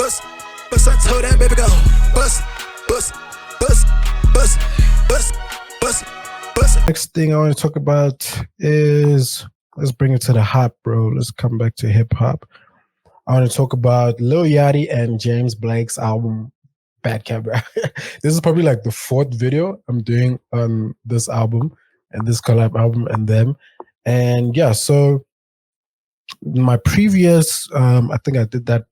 bust, bust. I told that baby go bust, bust, bust, bust, bust, bust, bust. Next thing I want to talk about is, let's bring it to the hop, bro. Let's come back to hip hop. I want to talk about Lil Yachty and James Blake's album Bad Camera. This is probably like the 4th video I'm doing on this album and this collab album and them. And yeah, so my previous, I think I did that,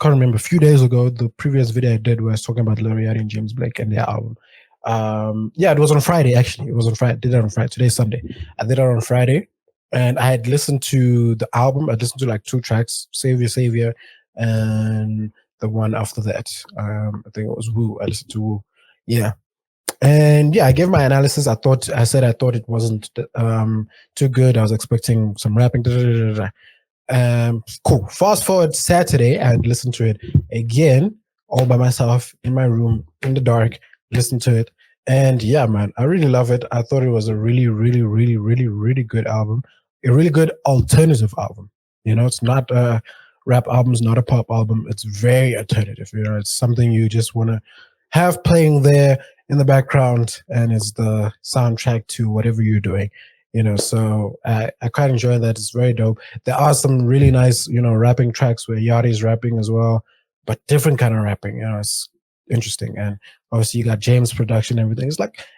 can't remember, a few days ago, the previous video I did was talking about Lil Yachty and James Blake and their album. Yeah, it was on Friday, actually. It was on Friday. I did it on Friday. Today's Sunday. I did it on Friday. And I had listened to the album. I listened to like 2 tracks, Savior, Savior, and the one after that. I think it was Woo. I listened to Woo. Yeah. And yeah, I gave my analysis. I thought it wasn't too good. I was expecting some rapping. Cool. Fast forward Saturday, I listened to it again, all by myself in my room in the dark, listened to it. And yeah, man, I really love it. I thought it was a really, really, really, really, really good album. A really good alternative album. You know, it's not a rap album, it's not a pop album. It's very alternative. You know, it's something you just want to have playing there in the background, and it's the soundtrack to whatever you're doing. You know, so I quite enjoy that. It's very dope. There are some really nice, you know, rapping tracks where Yachty's rapping as well, but different kind of rapping. You know, it's interesting. And obviously you got James production and everything.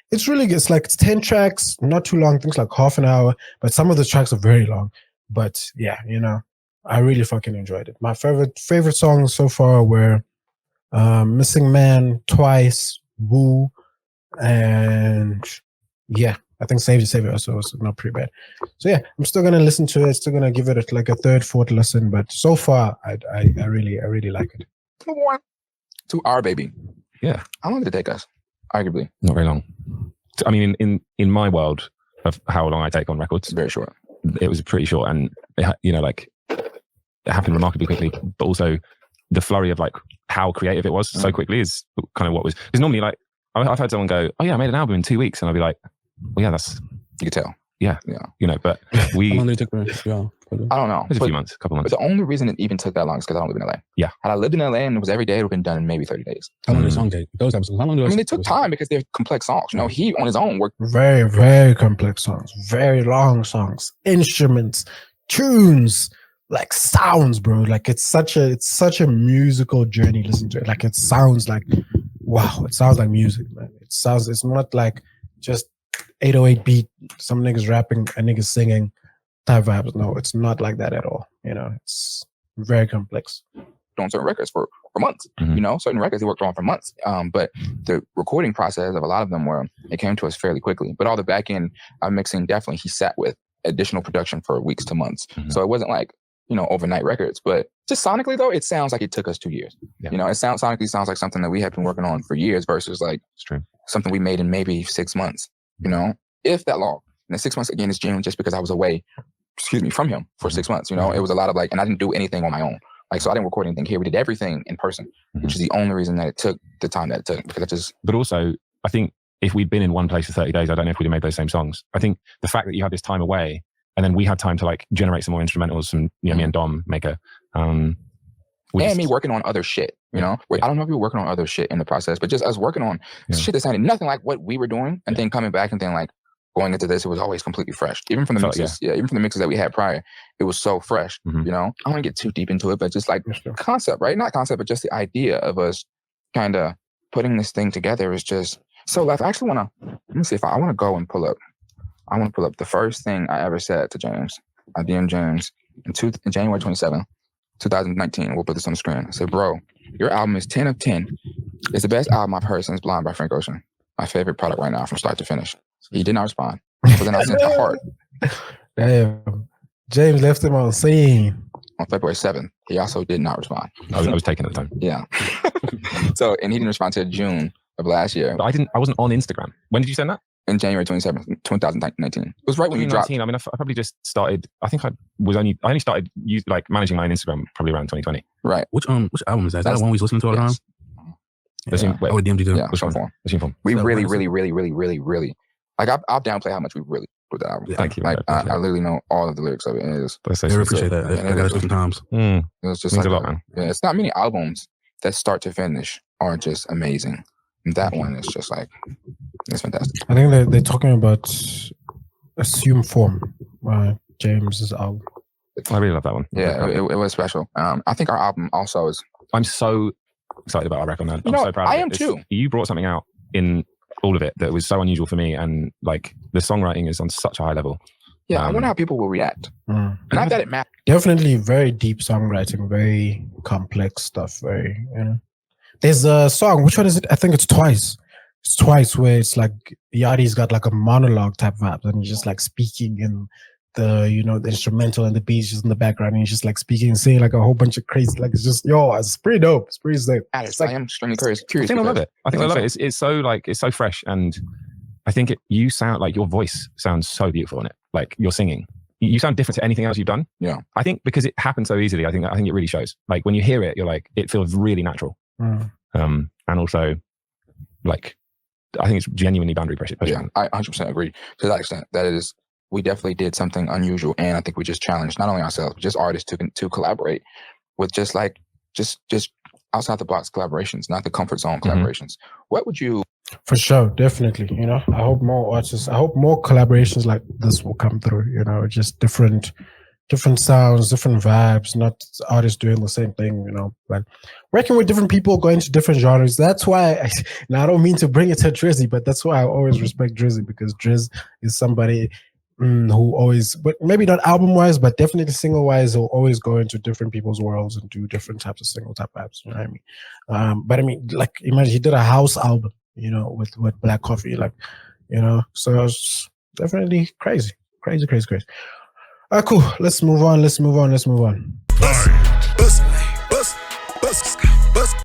It's really good. It's like 10 tracks, not too long, things like half an hour, but some of the tracks are very long. But yeah, you know, I really fucking enjoyed it. My favorite songs so far were Missing Man, Twice, Woo, and yeah, I think Savior also was not pretty bad. So yeah, I'm still gonna listen to it, still gonna give it like a 3rd, 4th listen, but so far I really like it. Move on to Our Baby. Yeah. How long did it take us? Arguably. Not very long. I mean, in my world of how long I take on records, very short. It was pretty short, and you know, like it happened remarkably quickly. But also, the flurry of like how creative it was so quickly is kind of what was. Because normally, like I've had someone go, "Oh yeah, I made an album in 2 weeks," and I'll be like, "Well, yeah, that's you could tell." Yeah, you know, but we. How long did it take? Yeah, I don't know. It was a few months, a couple months. But the only reason it even took that long is because I don't live in LA. Yeah. Had I lived in LA and it was every day, it would have been done in maybe 30 days. How long did the song take? Those episodes. How long? I mean, it took time because they're complex songs. You know, he on his own worked very, very complex songs, very long songs, instruments, tunes, like sounds, bro. Like it's such a musical journey. Listen to it. Like it sounds like wow. It sounds like music, man. It's not like just 808 beat, some niggas rapping, a niggas singing type vibes. No, it's not like that at all. You know, it's very complex. on certain records for months. You know, certain records he worked on for months. But the recording process of a lot of them it came to us fairly quickly. But all the back end mixing, definitely he sat with additional production for weeks to months. So it wasn't like, you know, overnight records. But just sonically though, it sounds like it took us 2 years. You know, it sonically sounds like something that we had been working on for years versus like something we made in maybe 6 months, you know, if that long. And the 6 months again is June, just because I was away, from him for 6 months. You know, it was a lot of like, and I didn't do anything on my own. Like, so I didn't record anything here. We did everything in person, which is the only reason that it took the time that it took. Because it just. But also, I think if we'd been in one place for 30 days, I don't know if we'd have made those same songs. I think the fact that you had this time away, and then we had time to like generate some more instrumentals from, you know, me and Dom make a. And me working on other shit, you know? I don't know if we were working on other shit in the process, but just us working on shit that sounded nothing like what we were doing, and then coming back and then like going into this, it was always completely fresh. Even from the mixes, even from the mixes that we had prior, it was so fresh, you know? I don't want to get too deep into it, but just like concept, right? Not concept, but just the idea of us kind of putting this thing together is just so life. I actually want to, let me see if I want to go and pull up. I want to pull up the first thing I ever said to James. I DM James in January 27th, 2019. We'll put this on the screen. I said, bro, your album is 10 of 10. It's the best album I've heard since Blind by Frank Ocean. My favorite product right now from start to finish. He did not respond. So then I sent a heart. Damn. James left him on scene. On February 7th, he also did not respond. I was taken at the time. Yeah. So, and he didn't respond till June of last year. But I wasn't on Instagram. When did you send that? In January 27th, 2019. It was right when you dropped. I mean, I probably just started, I think I only started managing my own Instagram probably around 2020. Right. Which album is that? Is that the one we was listening to all the time? We really, like I'll downplay how much we really put that album. Thank you. Like I literally know all of the lyrics of it. I really appreciate that. I got it sometimes. It was just means like a lot, man. Yeah, it's not many albums that start to finish are just amazing. And that one is just like, it's fantastic. I think they're talking about Assume Form, James's album. I really love that one. Yeah, it was special. I think our album also is. I'm so excited about our record, man. I'm so proud of it. I am too. You brought something out in all of it that was so unusual for me, and like the songwriting is on such a high level. Yeah, I wonder how people will react. Not that it matters. Definitely very deep songwriting, very complex stuff. Very, you know. There's a song. Which one is it? I think it's Twice. It's Twice, where it's like Yachty's got like a monologue type vibe, and he's just like speaking in the, you know, the instrumental and the beats just in the background, and he's just like speaking and saying like a whole bunch of crazy, like it's just it's pretty dope. It's pretty sick. It's like, I am extremely curious. I think I love it. I love it. It's so like it's so fresh, and I think you sound like your voice sounds so beautiful in it. Like you're singing, you sound different to anything else you've done. Yeah, I think because it happens so easily. I think it really shows. Like when you hear it, you're like, it feels really natural. And also, like, I think it's genuinely boundary pushing. Yeah, I 100% agree to that extent. That it is. We definitely did something unusual, and I think we just challenged not only ourselves, but just artists to collaborate with just outside the box collaborations, not the comfort zone collaborations. What would you? For sure, definitely. You know, I hope more artists, I hope more collaborations like this will come through. You know, just different sounds, different vibes, not artists doing the same thing. You know, but working with different people, going to different genres. That's why. Now I don't mean to bring it to Drizzy, but that's why I always respect Drizzy, because Drizzy is somebody who always, but maybe not album wise, but definitely single wise, he'll always go into different people's worlds and do different types of single type vibes. You know what I mean? But I mean, like, imagine he did a house album, you know, with Black Coffee, like, you know, so it's definitely crazy. All right, cool. Let's move on. Bust.